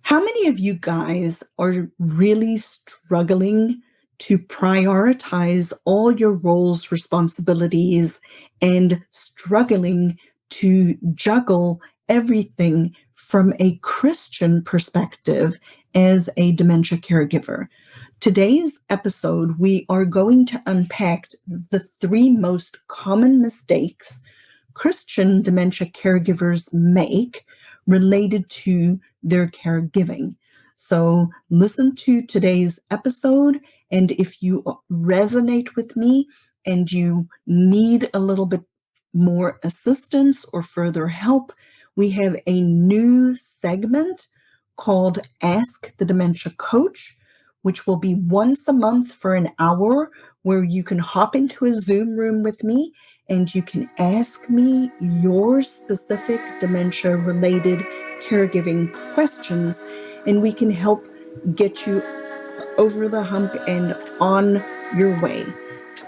How many of you guys are really struggling to prioritize all your roles, responsibilities, and struggling to juggle everything from a Christian perspective as a dementia caregiver? Today's episode, we are going to unpack the three most common mistakes Christian dementia caregivers make related to their caregiving. So listen to today's episode, and if you resonate with me and you need a little bit more assistance or further help, we have a new segment called Ask the Dementia Coach, which will be once a month for an hour, where you can hop into a Zoom room with me and you can ask me your specific dementia-related caregiving questions, and we can help get you over the hump and on your way.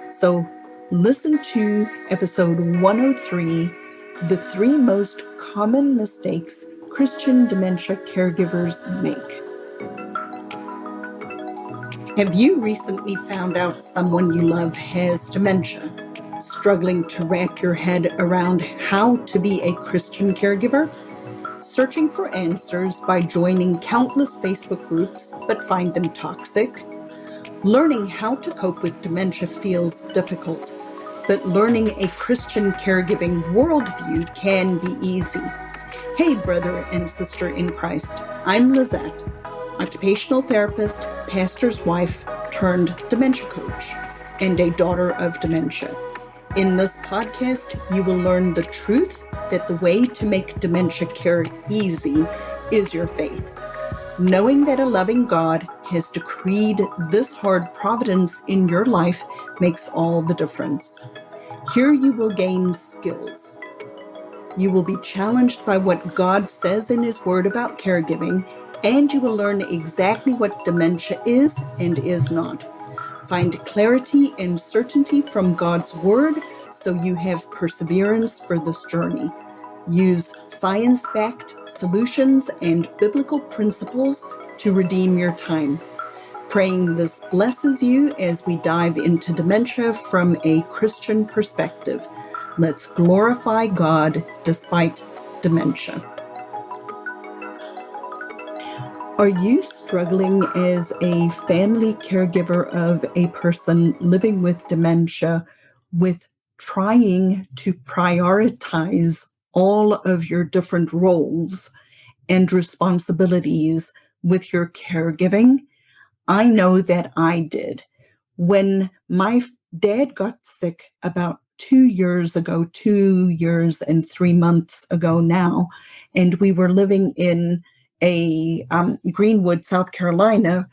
So listen to episode 103, The Three Most Common Mistakes Christian Dementia Caregivers Make. Have you recently found out someone you love has dementia? Struggling to wrap your head around how to be a Christian caregiver? Searching for answers by joining countless Facebook groups but find them toxic? Learning how to cope with dementia feels difficult, but learning a Christian caregiving worldview can be easy. Hey, brother and sister in Christ, I'm Lizette, occupational therapist, pastor's wife turned dementia coach, and a daughter of dementia. In this podcast, you will learn the truth that the way to make dementia care easy is your faith. Knowing that a loving God has decreed this hard providence in your life makes all the difference. Here you will gain skills. You will be challenged by what God says in His Word about caregiving, and you will learn exactly what dementia is and is not. Find clarity and certainty from God's Word so you have perseverance for this journey. Use science-backed solutions and biblical principles to redeem your time. Praying this blesses you as we dive into dementia from a Christian perspective. Let's glorify God despite dementia. Are you struggling as a family caregiver of a person living with dementia with trying to prioritize all of your different roles and responsibilities with your caregiving? I know that I did. When my dad got sick about 2 years ago, 2 years and 3 months ago now, and we were living in a Greenwood, South Carolina,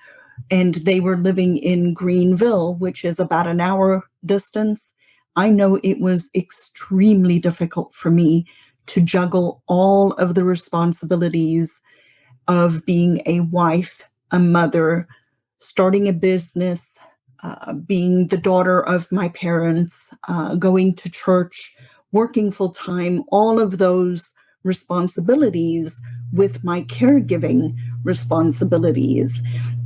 and they were living in Greenville, which is about an hour distance. I know it was extremely difficult for me to juggle all of the responsibilities of being a wife, a mother, starting a business, being the daughter of my parents, going to church, working full time, all of those responsibilities with my caregiving responsibilities.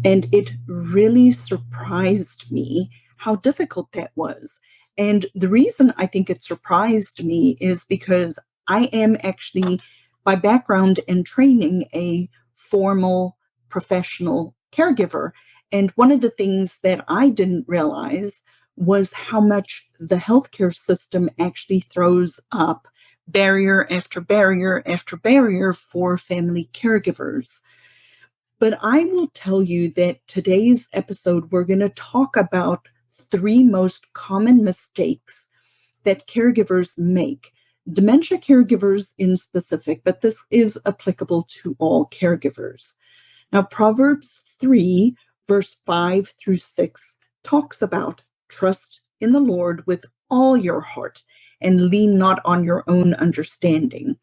And it really surprised me how difficult that was. And the reason I think it surprised me is because I am actually, by background and training, a formal professional caregiver. And one of the things that I didn't realize was how much the healthcare system actually throws up barrier after barrier after barrier for family caregivers. But I will tell you that today's episode, we're going to talk about three most common mistakes that caregivers make. Dementia caregivers in specific, but this is applicable to all caregivers. Now, Proverbs 3, verse 5 through 6 talks about trust in the Lord with all your heart and lean not on your own understanding.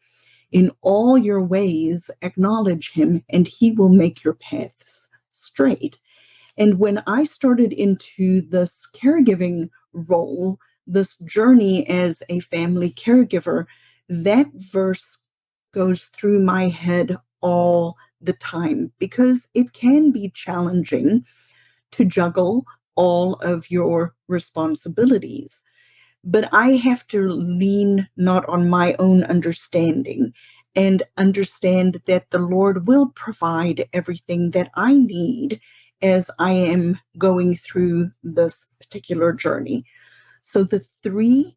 In all your ways, acknowledge Him, and He will make your paths straight. And when I started into this caregiving role, this journey as a family caregiver, that verse goes through my head all the time, because it can be challenging to juggle all of your responsibilities. But I have to lean not on my own understanding and understand that the Lord will provide everything that I need as I am going through this particular journey. So the three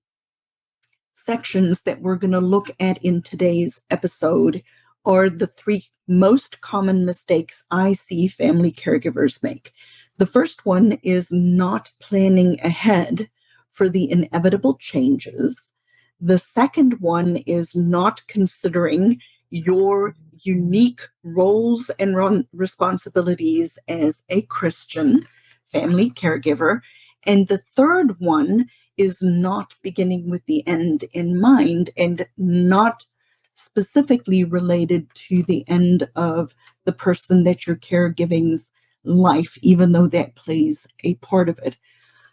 sections that we're going to look at in today's episode are the three most common mistakes I see family caregivers make. The first one is not planning ahead for the inevitable changes. The second one is not considering your unique roles and responsibilities as a Christian family caregiver. And the third one is not beginning with the end in mind and not specifically related to the end of the person that you're caregiving's life, even though that plays a part of it.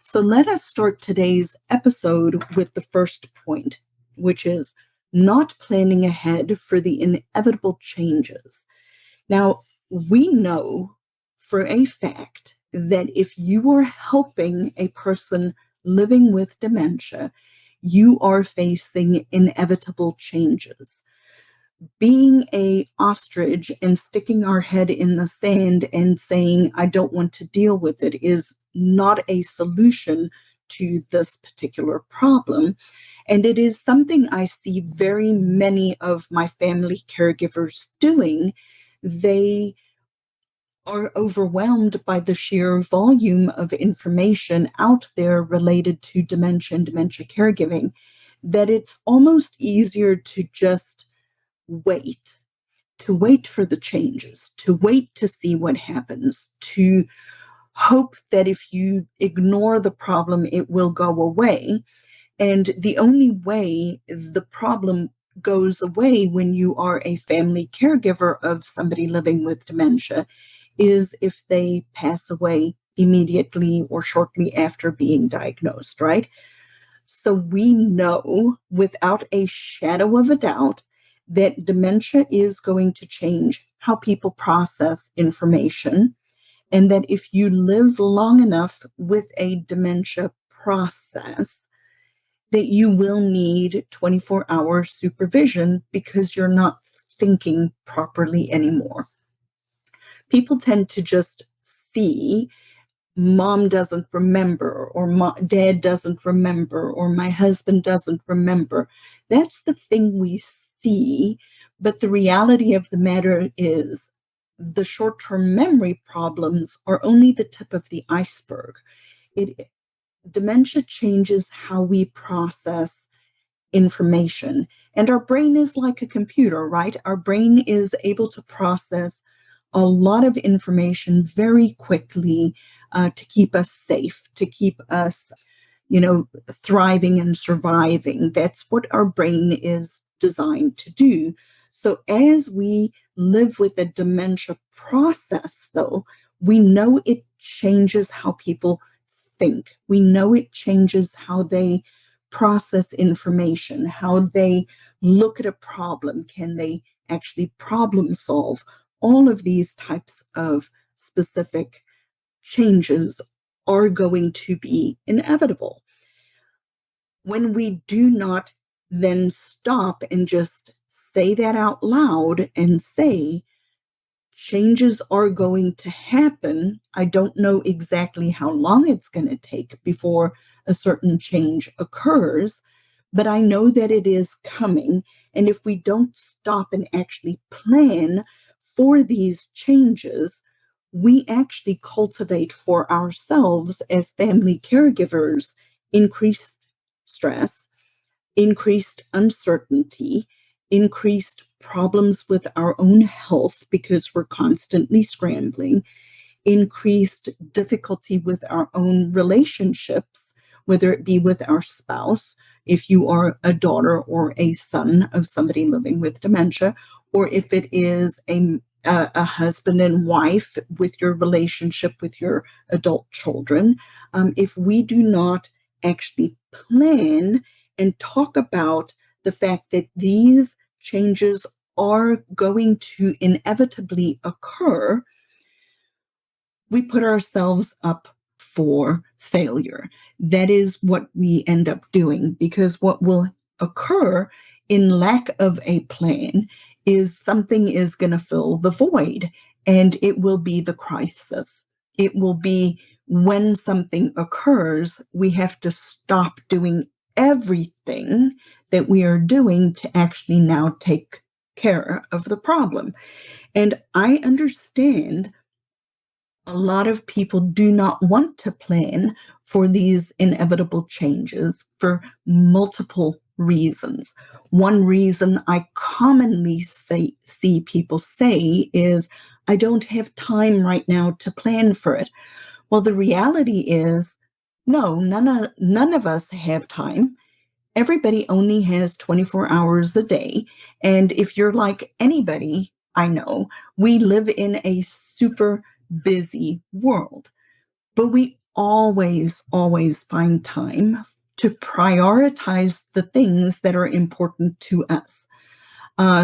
So let us start today's episode with the first point, which is not planning ahead for the inevitable changes. Now, we know for a fact that if you are helping a person living with dementia, you are facing inevitable changes. Being a ostrich and sticking our head in the sand and saying, I don't want to deal with it, is not a solution to this particular problem. And it is something I see very many of my family caregivers doing. They are overwhelmed by the sheer volume of information out there related to dementia and dementia caregiving, that it's almost easier to just wait, to wait for the changes, to wait to see what happens, to hope that if you ignore the problem, it will go away. And the only way the problem goes away when you are a family caregiver of somebody living with dementia is if they pass away immediately or shortly after being diagnosed, right? So we know without a shadow of a doubt that dementia is going to change how people process information, and that if you live long enough with a dementia process, that you will need 24-hour supervision because you're not thinking properly anymore. People tend to just see mom doesn't remember, or dad doesn't remember, or my husband doesn't remember. That's the thing we see. But the reality of the matter is the short-term memory problems are only the tip of the iceberg. Dementia changes how we process information. And our brain is like a computer, right? Our brain is able to process a lot of information very quickly to keep us safe, to keep us, thriving and surviving. That's what our brain is designed to do. So as we live with a dementia process, though, we know it changes how people think. We know it changes how they process information, how they look at a problem. Can they actually problem solve? All of these types of specific changes are going to be inevitable. When we do not then stop and just say that out loud and say, changes are going to happen. I don't know exactly how long it's going to take before a certain change occurs, but I know that it is coming. And if we don't stop and actually plan for these changes, we actually cultivate for ourselves as family caregivers increased stress, increased uncertainty, increased problems with our own health because we're constantly scrambling, increased difficulty with our own relationships, whether it be with our spouse, if you are a daughter or a son of somebody living with dementia, or if it is a husband and wife with your relationship with your adult children. If we do not actually plan and talk about the fact that these changes are going to inevitably occur, we put ourselves up for failure. That is what we end up doing, because what will occur in lack of a plan is something is going to fill the void, and it will be the crisis. It will be when something occurs, we have to stop doing everything that we are doing to actually now take care of the problem. And I understand a lot of people do not want to plan for these inevitable changes for multiple reasons. One reason I commonly see people say is, I don't have time right now to plan for it. Well, the reality is, no, none of us have time. Everybody only has 24 hours a day. And if you're like anybody I know, we live in a super busy world. But we always find time to prioritize the things that are important to us.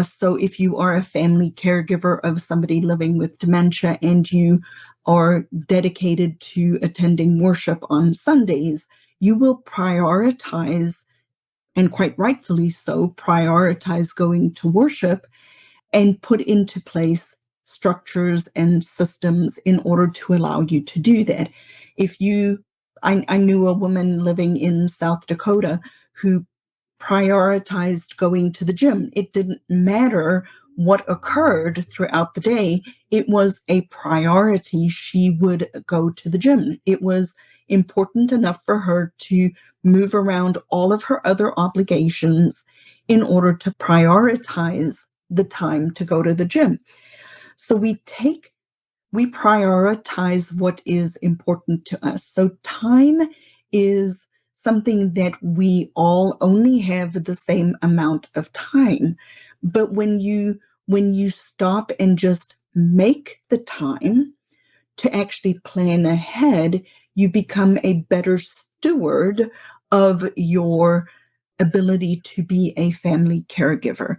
So if you are a family caregiver of somebody living with dementia and you are dedicated to attending worship on Sundays, you will prioritize, and quite rightfully so, prioritize going to worship and put into place structures and systems in order to allow you to do that. If you, I knew a woman living in South Dakota who prioritized going to the gym. It didn't matter what occurred throughout the day. It was a priority. She would go to the gym. It was important enough for her to move around all of her other obligations in order to prioritize the time to go to the gym. So we prioritize what is important to us. So time is something that we all only have the same amount of time. But when you stop and just make the time to actually plan ahead, you become a better steward of your ability to be a family caregiver,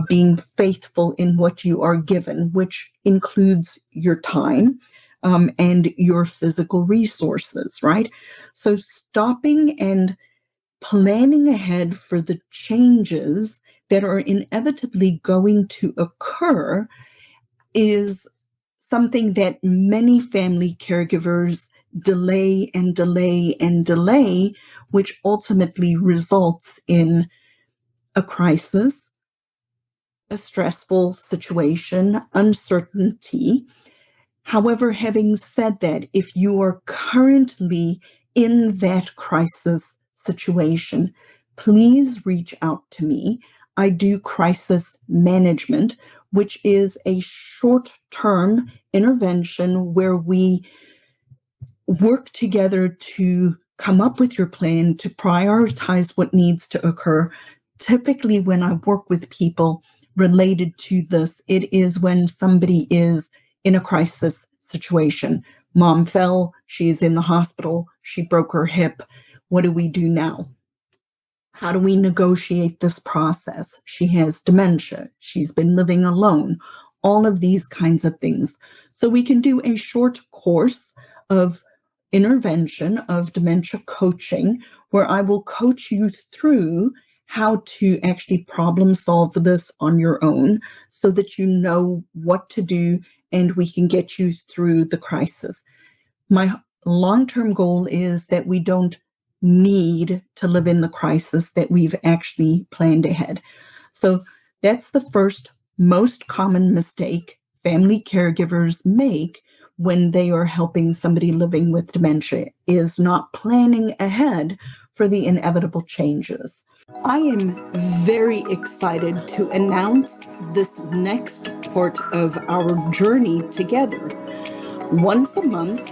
being faithful in what you are given, which includes your time and your physical resources, right? So stopping and planning ahead for the changes that are inevitably going to occur is something that many family caregivers delay and delay and delay, which ultimately results in a crisis, a stressful situation, uncertainty. However, having said that, if you are currently in that crisis situation, please reach out to me. I do crisis management, which is a short-term intervention where we work together to come up with your plan to prioritize what needs to occur. Typically, when I work with people related to this, it is when somebody is in a crisis situation. Mom fell, she's in the hospital, she broke her hip. What do we do now? How do we negotiate this process? She has dementia. She's been living alone. All of these kinds of things. So we can do a short course of intervention of dementia coaching where I will coach you through how to actually problem solve this on your own so that you know what to do and we can get you through the crisis. My long-term goal is that we don't need to live in the crisis, that we've actually planned ahead. So that's the first most common mistake family caregivers make when they are helping somebody living with dementia, is not planning ahead for the inevitable changes. I am very excited to announce this next part of our journey together. Once a month,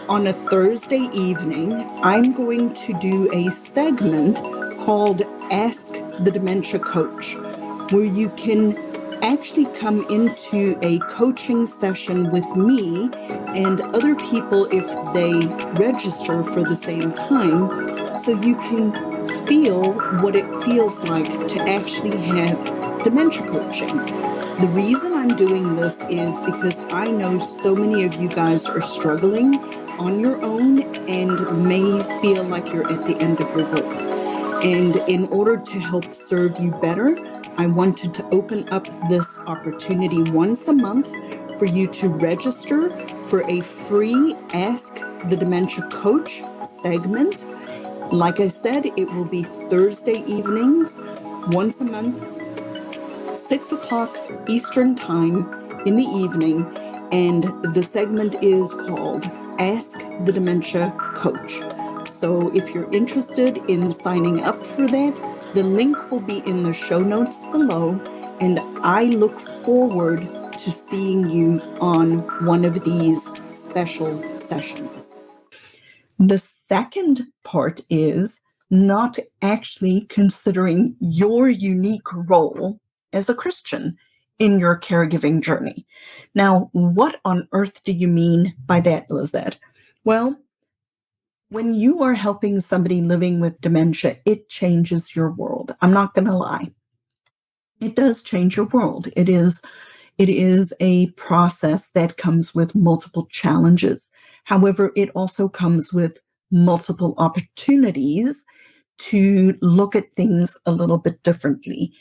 on a Thursday evening, I'm going to do a segment called Ask the Dementia Coach, where you can actually come into a coaching session with me and other people if they register for the same time, so you can feel what it feels like to actually have dementia coaching. The reason I'm doing this is because I know so many of you guys are struggling on your own and may feel like you're at the end of your rope. And in order to help serve you better, I wanted to open up this opportunity once a month for you to register for a free Ask the Dementia Coach segment. Like I said, it will be Thursday evenings, once a month, 6 o'clock Eastern Time in the evening, and the segment is called Ask the Dementia Coach. So if you're interested in signing up for that, the link will be in the show notes below, and I look forward to seeing you on one of these special sessions. The second part is not actually considering your unique role as a Christian in your caregiving journey. Now, what on earth do you mean by that, Lizette? Well, when you are helping somebody living with dementia, it changes your world. I'm not going to lie. It does change your world. It is a process that comes with multiple challenges. However, it also comes with multiple opportunities to look at things a little bit differently.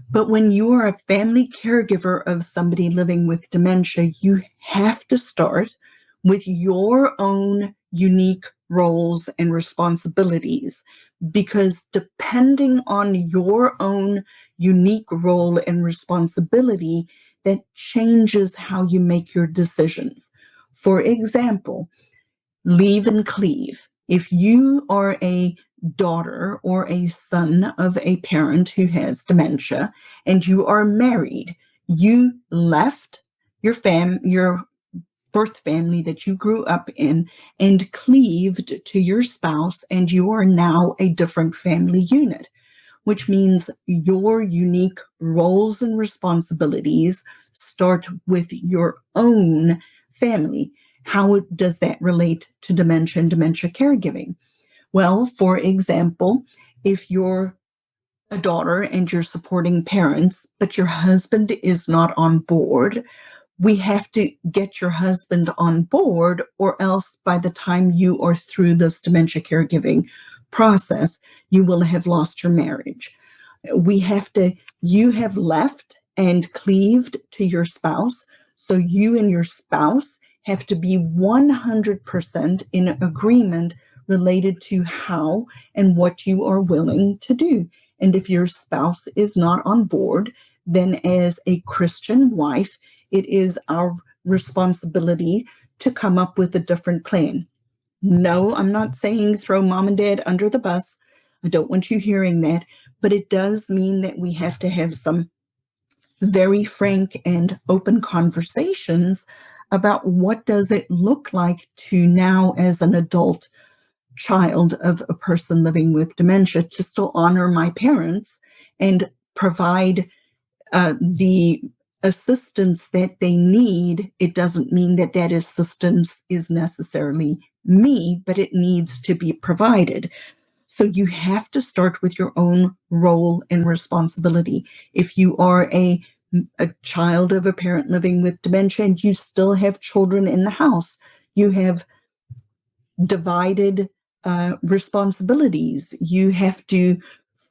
But when you are a family caregiver of somebody living with dementia, you have to start with your own unique roles and responsibilities, because depending on your own unique role and responsibility, that changes how you make your decisions. For example, leave and cleave. If you are a daughter or a son of a parent who has dementia and you are married, you left your birth family that you grew up in and cleaved to your spouse, and you are now a different family unit, which means your unique roles and responsibilities start with your own family. How does that relate to dementia and dementia caregiving? Well, for example, if you're a daughter and you're supporting parents, but your husband is not on board, we have to get your husband on board, or else by the time you are through this dementia caregiving process, you will have lost your marriage. You have left and cleaved to your spouse. So you and your spouse have to be 100% in agreement related to how and what you are willing to do. And if your spouse is not on board, then as a Christian wife, it is our responsibility to come up with a different plan. No, I'm not saying throw mom and dad under the bus. I don't want you hearing that, but it does mean that we have to have some very frank and open conversations about what does it look like to now, as an adult child of a person living with dementia, to still honor my parents and provide the assistance that they need. It doesn't mean that that assistance is necessarily me, but it needs to be provided. So you have to start with your own role and responsibility. If you are a child of a parent living with dementia and you still have children in the house, you have divided responsibilities. You have to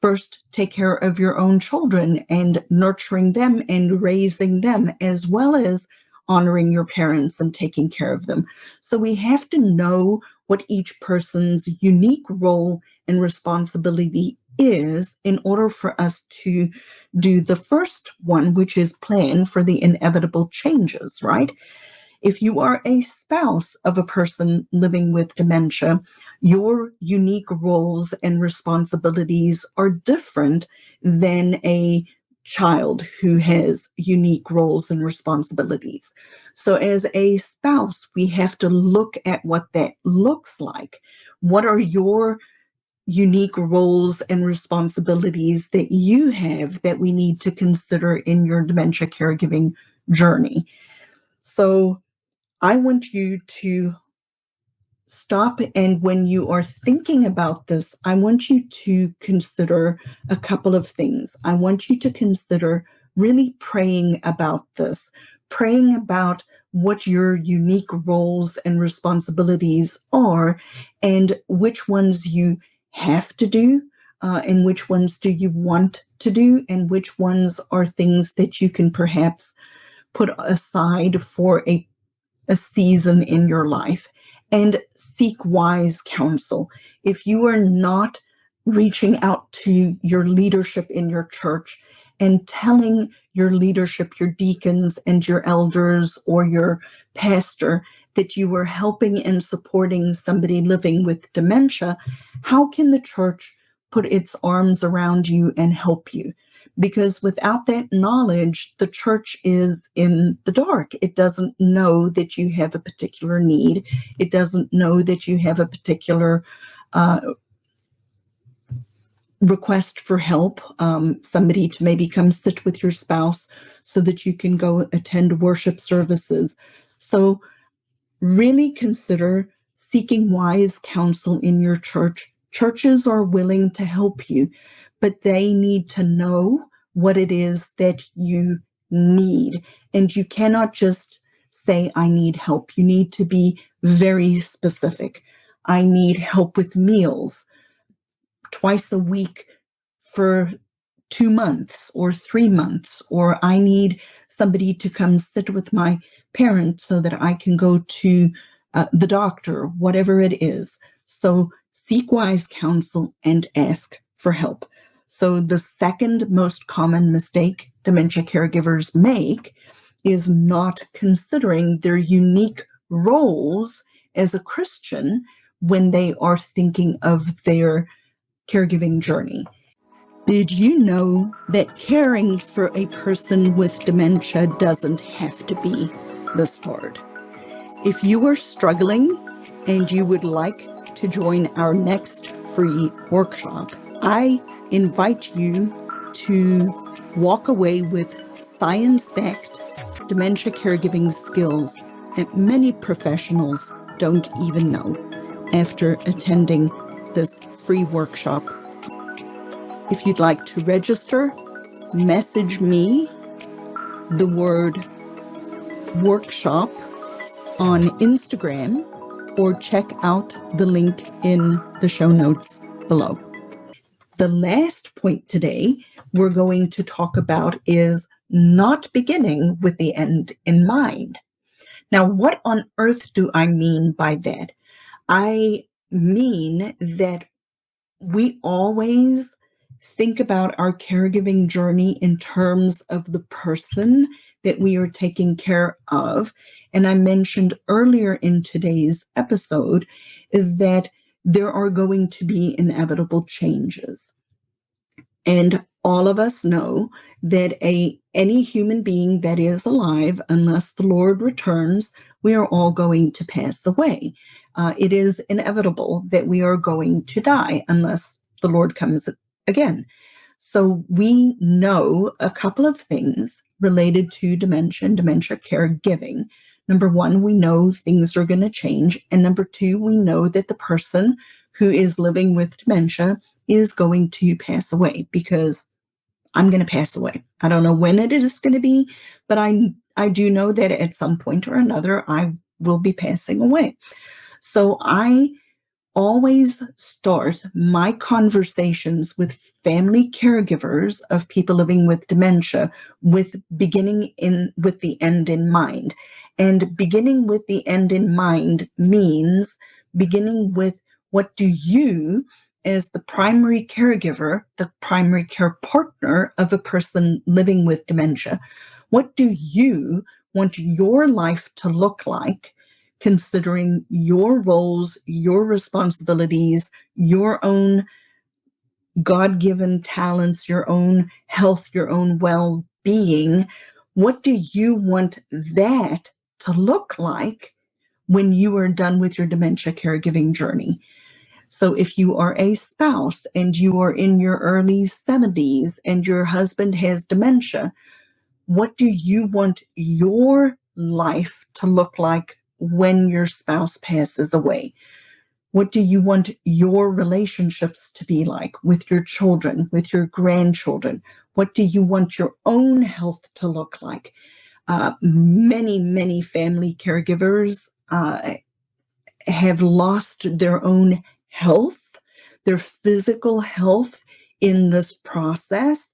first take care of your own children and nurturing them and raising them, as well as honoring your parents and taking care of them. So we have to know what each person's unique role and responsibility is in order for us to do the first one, which is plan for the inevitable changes, right? If you are a spouse of a person living with dementia, your unique roles and responsibilities are different than a child who has unique roles and responsibilities. So, as a spouse, we have to look at what that looks like. What are your unique roles and responsibilities that you have that we need to consider in your dementia caregiving journey? So, I want you to stop, and when you are thinking about this, I want you to consider a couple of things. I want you to consider really praying about this, praying about what your unique roles and responsibilities are, and which ones you have to do, and which ones do you want to do, and which ones are things that you can perhaps put aside for a season in your life, and seek wise counsel. If you are not reaching out to your leadership in your church and telling your leadership, your deacons and your elders or your pastor, that you are helping and supporting somebody living with dementia, how can the church put its arms around you and help you? Because without that knowledge, the church is in the dark. It doesn't know that you have a particular need. It doesn't know that you have a particular request for help, somebody to maybe come sit with your spouse so that you can go attend worship services. So really consider seeking wise counsel in your church. Churches are willing to help you, but they need to know what it is that you need. And you cannot just say, I need help. You need to be very specific. I need help with meals twice a week for 2 months or 3 months, or I need somebody to come sit with my parent so that I can go to the doctor, whatever it is. So seek wise counsel and ask for help. So the second most common mistake dementia caregivers make is not considering their unique roles as a Christian when they are thinking of their caregiving journey. Did you know that caring for a person with dementia doesn't have to be this hard? If you are struggling and you would like to join our next free workshop, I invite you to walk away with science-backed dementia caregiving skills that many professionals don't even know after attending this free workshop. If you'd like to register, message me the word workshop on Instagram or check out the link in the show notes below. The last point today we're going to talk about is not beginning with the end in mind. Now, what on earth do I mean by that? I mean that we always think about our caregiving journey in terms of the person that we are taking care of. And I mentioned earlier in today's episode is that there are going to be inevitable changes. And all of us know that any human being that is alive, unless the Lord returns, we are all going to pass away. It is inevitable that we are going to die unless the Lord comes again. So we know a couple of things related to dementia caregiving. Number one, we know things are going to change. And number two, we know that the person who is living with dementia is going to pass away, because I'm going to pass away. I don't know when it is going to be, but I do know that at some point or another, I will be passing away. So I always start my conversations with family caregivers of people living with dementia with beginning with the end in mind. And beginning with the end in mind means beginning with, what do you, as the primary caregiver, the primary care partner of a person living with dementia, what do you want your life to look like, considering your roles, your responsibilities, your own God-given talents, your own health, your own well-being? What do you want that to look like when you are done with your dementia caregiving journey? So if you are a spouse and you are in your early 70s and your husband has dementia, what do you want your life to look like when your spouse passes away? What do you want your relationships to be like with your children, with your grandchildren? What do you want your own health to look like? Many family caregivers have lost their own health, their physical health in this process.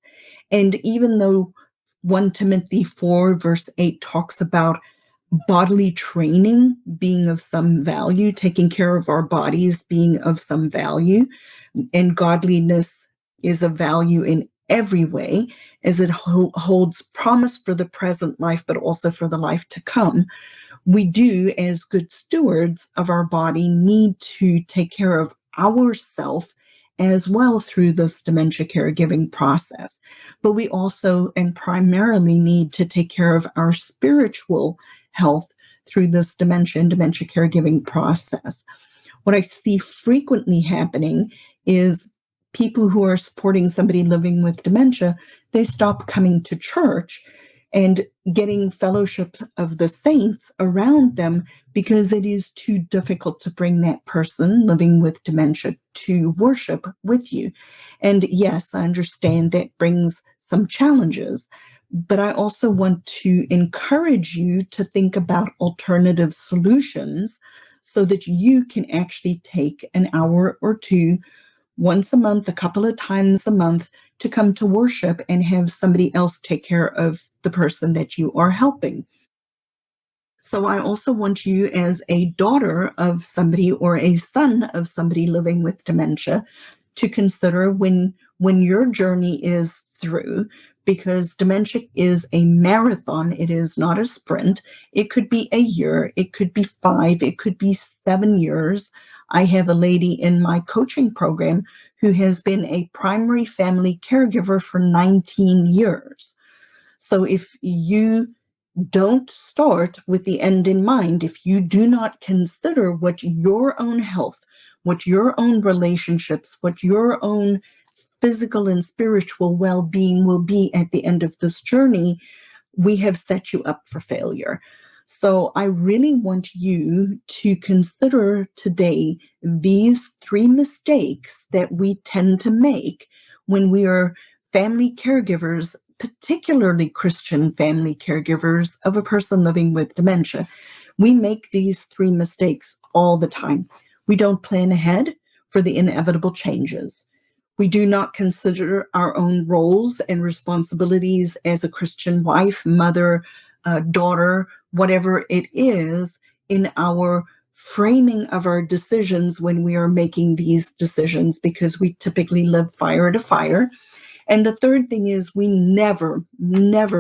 And even though 1 Timothy 4, verse 8 talks about bodily training being of some value, taking care of our bodies being of some value, and godliness is of value in every way, as it holds promise for the present life, but also for the life to come. We do, as good stewards of our body, need to take care of ourself as well through this dementia caregiving process. But we also and primarily need to take care of our spiritual health through this dementia and dementia caregiving process. What I see frequently happening is people who are supporting somebody living with dementia, they stop coming to church and getting fellowship of the saints around them because it is too difficult to bring that person living with dementia to worship with you. And yes, I understand that brings some challenges, but I also want to encourage you to think about alternative solutions so that you can actually take an hour or two once a month, a couple of times a month, to come to worship and have somebody else take care of the person that you are helping. So I also want you, as a daughter of somebody or a son of somebody living with dementia, to consider when your journey is through, because dementia is a marathon. It is not a sprint. It could be a year, it could be 5, it could be 7 years. I have a lady in my coaching program who has been a primary family caregiver for 19 years. So if you don't start with the end in mind, if you do not consider what your own health, what your own relationships, what your own physical and spiritual well-being will be at the end of this journey, we have set you up for failure. So I really want you to consider today these 3 mistakes that we tend to make when we are family caregivers, particularly Christian family caregivers of a person living with dementia. We make these 3 mistakes all the time. We don't plan ahead for the inevitable changes. We do not consider our own roles and responsibilities as a Christian wife, mother, daughter, whatever it is, in our framing of our decisions when we are making these decisions, because we typically live fire to fire. And the third thing is we never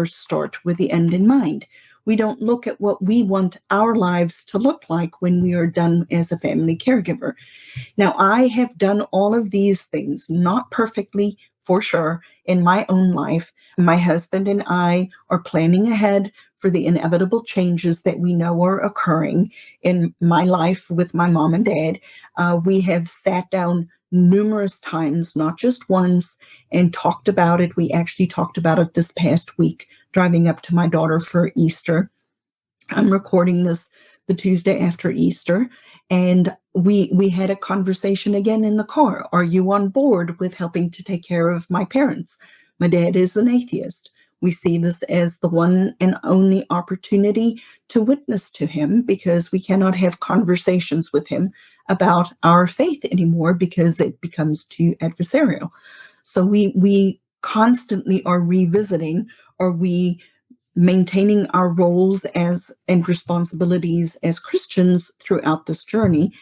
start with the end in mind. We don't look at what we want our lives to look like when we are done as a family caregiver. Now, I have done all of these things, not perfectly, for sure, in my own life. My husband and I are planning ahead for the inevitable changes that we know are occurring in my life with my mom and dad. We have sat down numerous times, not just once, and talked about it. We actually talked about it this past week, driving up to my daughter for Easter. I'm recording this the Tuesday after Easter, and we had a conversation again in the car. Are you on board with helping to take care of my parents? My dad is an atheist. We see this as the one and only opportunity to witness to him, because we cannot have conversations with him about our faith anymore because it becomes too adversarial. So we constantly are revisiting, are we maintaining our roles as and responsibilities as Christians throughout this journey.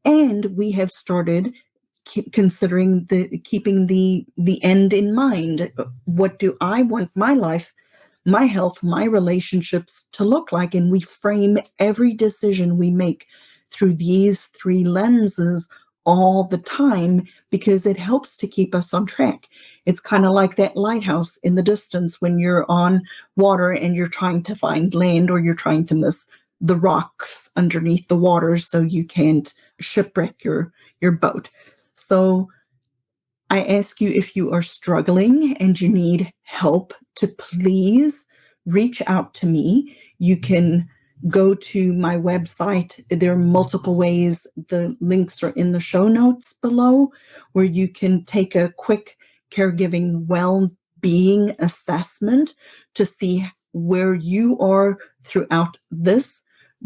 And we have started considering keeping the end in mind. What do I want my life, my health, my relationships to look like? And we frame every decision we make through these 3 lenses all the time, because it helps to keep us on track. It's kind of like that lighthouse in the distance when you're on water and you're trying to find land, or you're trying to miss the rocks underneath the water so you can't shipwreck your boat. So I ask you, if you are struggling and you need help, to please reach out to me. You can go to my website. There are multiple ways. The links are in the show notes below, where you can take a quick caregiving well-being assessment to see where you are throughout this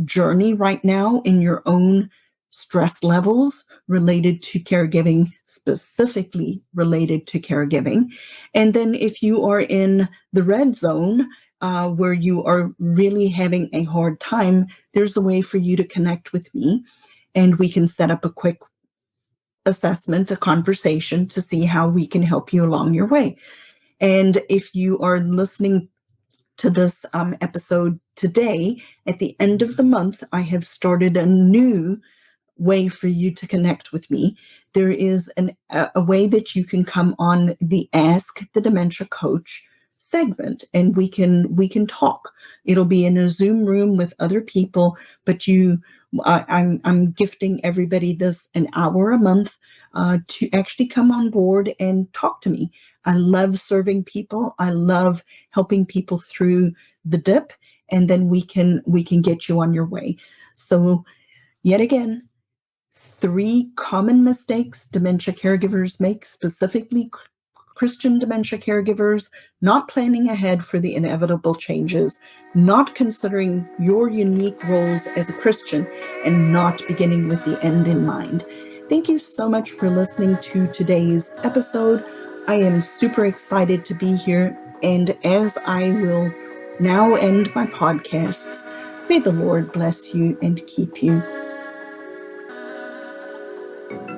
journey right now in your own stress levels related to caregiving, specifically related to caregiving. And then if you are in the red zone, where you are really having a hard time, there's a way for you to connect with me, and we can set up a quick assessment, a conversation to see how we can help you along your way. And if you are listening to this episode today, at the end of the month, I have started a new way for you to connect with me. There is a way that you can come on the Ask the Dementia Coach segment, and we can talk. It'll be in a Zoom room with other people, but I'm gifting everybody this an hour a month to actually come on board and talk to me. I love serving people. I love helping people through the dip, and then we can get you on your way. So yet again, 3 common mistakes dementia caregivers make, specifically Christian dementia caregivers: not planning ahead for the inevitable changes, not considering your unique roles as a Christian, and not beginning with the end in mind. Thank you so much for listening to today's episode. I am super excited to be here, and as I will now end my podcasts, may the Lord bless you and keep you.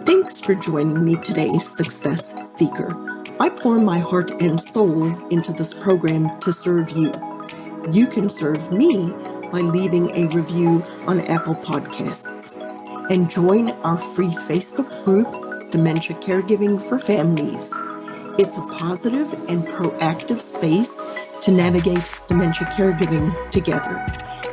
Thanks for joining me today, Success Seeker. I pour my heart and soul into this program to serve you. You can serve me by leaving a review on Apple Podcasts, and join our free Facebook group, Dementia Caregiving for Families. It's a positive and proactive space to navigate dementia caregiving together.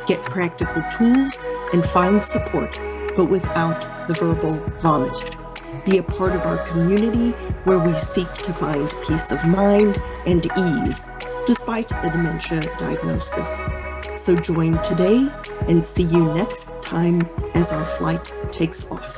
Get practical tools and find support, but without the verbal vomit. Be a part of our community where we seek to find peace of mind and ease despite the dementia diagnosis. So join today, and see you next time as our flight takes off.